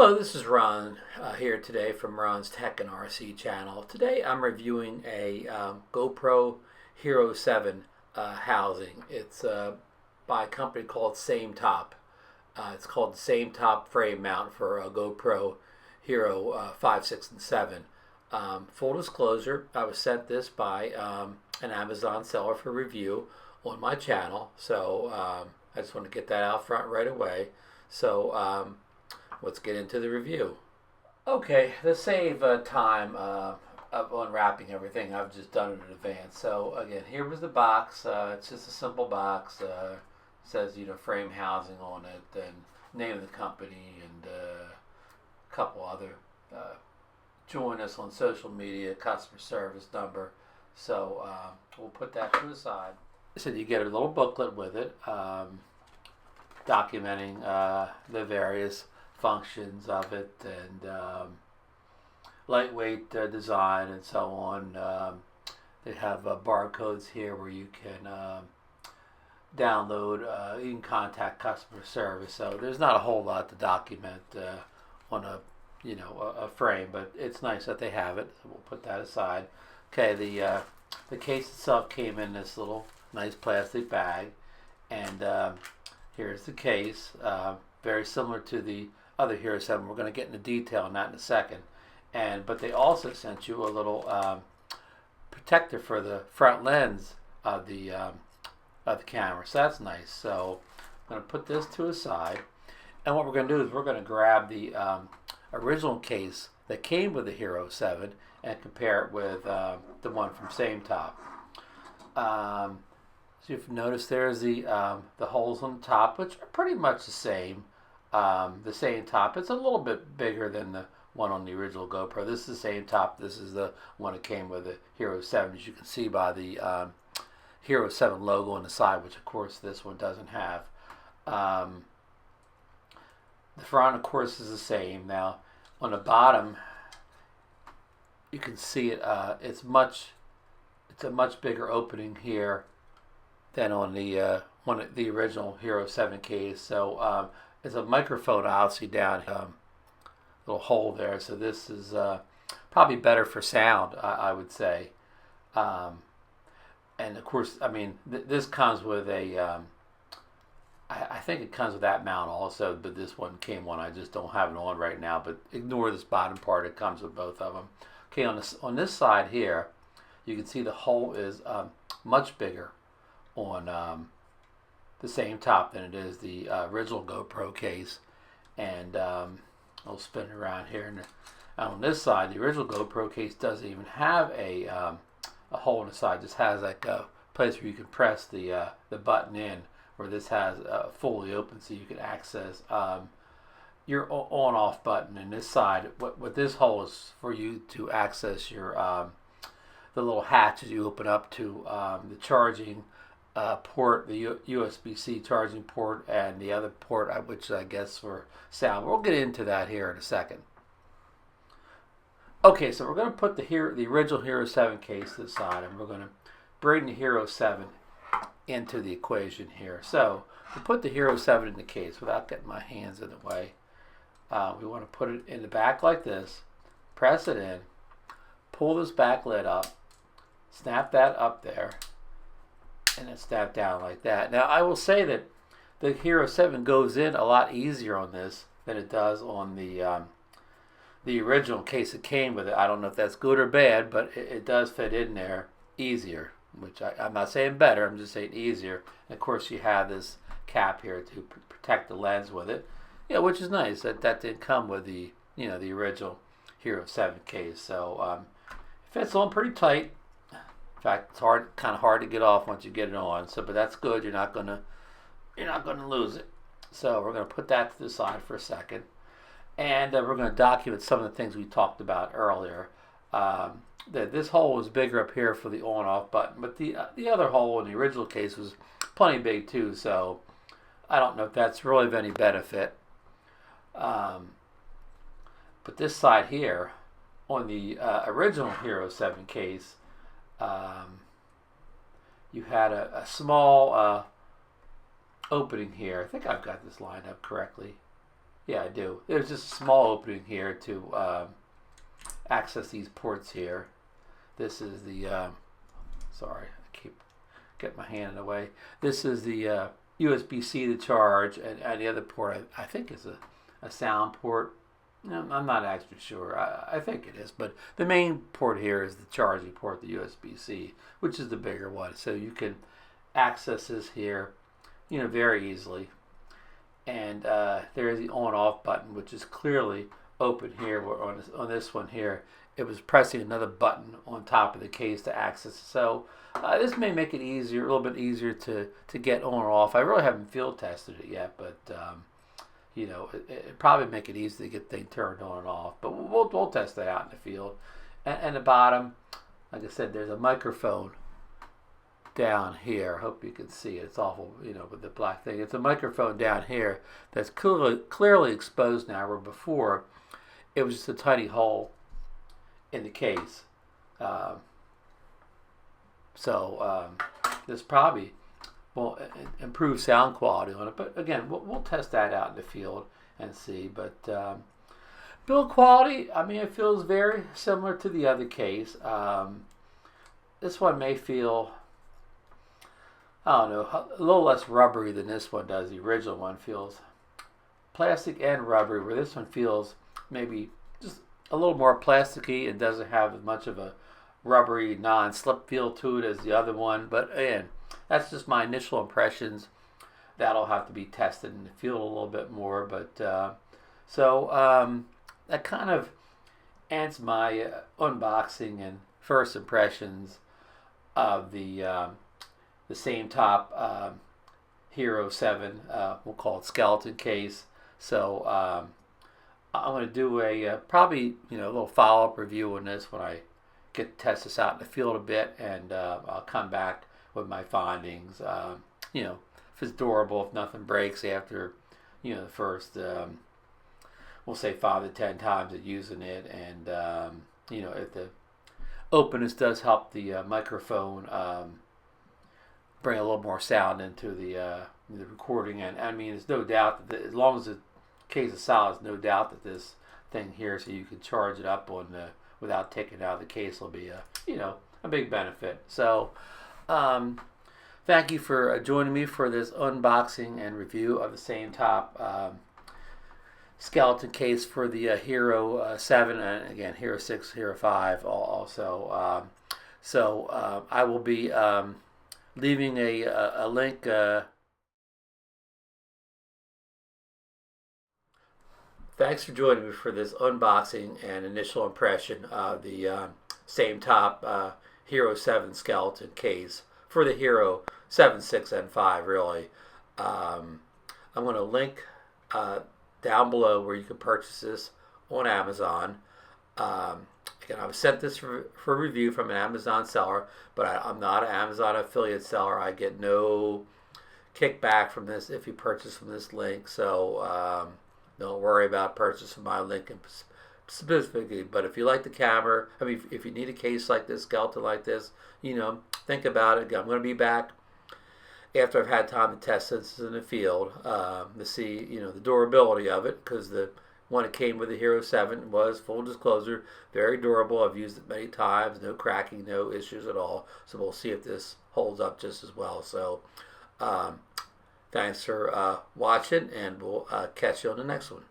Hello, this is Ron here today from Ron's Tech and RC channel. Today I'm reviewing a GoPro Hero 7 housing. It's by a company called Sametop. It's called the Sametop frame mount for a GoPro Hero 5, 6, and 7. Full disclosure, I was sent this by an Amazon seller for review on my channel, so I just want to get that out front right away. So let's get into the review. Okay, to save time of unwrapping everything, I've just done it in advance. So again, here was the box. It's just a simple box. Says frame housing on it and name of the company and a couple other. Join us on social media, customer service number. So we'll put that to the side. So you get a little booklet with it, documenting the various functions of it and lightweight design and so on. They have barcodes here where you can download. You can contact customer service. So there's not a whole lot to document on a frame, but it's nice that they have it. So we'll put that aside. Okay, the case itself came in this little nice plastic bag, and here's the case. Very similar to the other Hero 7. We're going to get into detail on that in a second. But they also sent you a little protector for the front lens of the camera. So that's nice. So I'm going to put this to a side. And what we're going to do is we're going to grab the original case that came with the Hero 7 and compare it with the one from Sametop. So you've noticed there's the holes on the top, which are pretty much the same. The same top. It's a little bit bigger than the one on the original GoPro. This is the same top. This is the one that came with the Hero 7, as you can see by the Hero 7 logo on the side, which of course this one doesn't have. The front, of course, is the same. Now, on the bottom, you can see it. It's a much bigger opening here than on the original Hero 7 case. So there's a microphone obviously down little hole there. So this is probably better for sound, I would say. And of course, I mean, this comes with a. I think it comes with that mount also, but this one came on. I just don't have it on right now. But ignore this bottom part. It comes with both of them. Okay, on this side here, you can see the hole is much bigger on the same top than it is the original GoPro case. And I'll spin it around here. And on this side, the original GoPro case doesn't even have a hole in the side. It just has like a place where you can press the button in, where this has fully open so you can access your on-off button. And this side, what this hole is for you to access your the little hatches you open up to the charging port, the USB-C charging port, and the other port, which I guess for sound. We'll get into that here in a second. Okay, so we're going to put the original Hero 7 case to the side, and we're going to bring the Hero 7 into the equation here. So to put the Hero 7 in the case without getting my hands in the way, we want to put it in the back like this, press it in, pull this back lid up, snap that up there, and then snap down like that. Now I will say that the Hero 7 goes in a lot easier on this than it does on the original case it came with it. I don't know if that's good or bad, but it does fit in there easier, which I'm not saying better, I'm just saying easier. And of course you have this cap here to protect the lens with it, which is nice. That did come with the the original Hero 7 case. So it fits on pretty tight. In fact, it's kind of hard to get off once you get it on. So, but that's good. You're not gonna lose it. So we're gonna put that to the side for a second, and we're gonna document some of the things we talked about earlier. That this hole was bigger up here for the on-off button, but the other hole in the original case was plenty big too. So I don't know if that's really of any benefit. But this side here on the original Hero 7 case. You had a small opening here. I think I've got this lined up correctly. Yeah, I do. There's just a small opening here to access these ports here. This is the, sorry, I keep getting my hand in the way. This is the USB-C to charge, and the other port I think is a sound port. No, I'm not actually sure. I think it is, but the main port here is the charging port, the USB-C, which is the bigger one. So you can access this here, very easily. And there's the on-off button, which is clearly open here. Where on this one here, it was pressing another button on top of the case to access it. So this may make it easier, a little bit easier to get on or off. I really haven't field tested it yet, but it probably make it easy to get things turned on and off. But we'll test that out in the field. And the bottom, like I said, there's a microphone down here. I hope you can see it. It's awful, with the black thing. It's a microphone down here that's clearly exposed now, where before it was just a tiny hole in the case. This probably will improve sound quality on it. But again, we'll test that out in the field and see. But build quality, it feels very similar to the other case. This one may feel, I don't know, a little less rubbery than this one does. The original one feels plastic and rubbery, where this one feels maybe just a little more plasticky and doesn't have as much of a rubbery, non-slip feel to it as the other one. But again, that's just my initial impressions. That'll have to be tested in the field a little bit more. But that kind of ends my unboxing and first impressions of the Sametop Hero 7, we'll call it skeleton case. So I'm going to do a probably a little follow-up review on this when I get to test this out in the field a bit, and I'll come back with my findings. If it's durable, if nothing breaks after the first we'll say 5 to 10 times of using it, and if the openness does help the microphone bring a little more sound into the recording. And there's no doubt that as long as the case is solid, there's no doubt that this thing here, so you can charge it up on without taking it out of the case, will be a big benefit. So thank you for joining me for this unboxing and review of the Sametop skeleton case for the Hero 7, and again Hero 6, Hero 5 also. I will be leaving a link. Thanks for joining me for this unboxing and initial impression of the Sametop Hero 7 skeleton case for the Hero 7, 6, and 5, really. I'm going to link down below where you can purchase this on Amazon. Again, I was sent this for review from an Amazon seller, but I'm not an Amazon affiliate seller. I get no kickback from this if you purchase from this link. So don't worry about purchasing my link specifically. But if you like the camera, if you need a case like this, skeleton like this, think about it. I'm going to be back after I've had time to test this in the field to see, the durability of it, because the one that came with the Hero 7 was, full disclosure, very durable. I've used it many times, no cracking, no issues at all. So we'll see if this holds up just as well. So thanks for watching, and we'll catch you on the next one.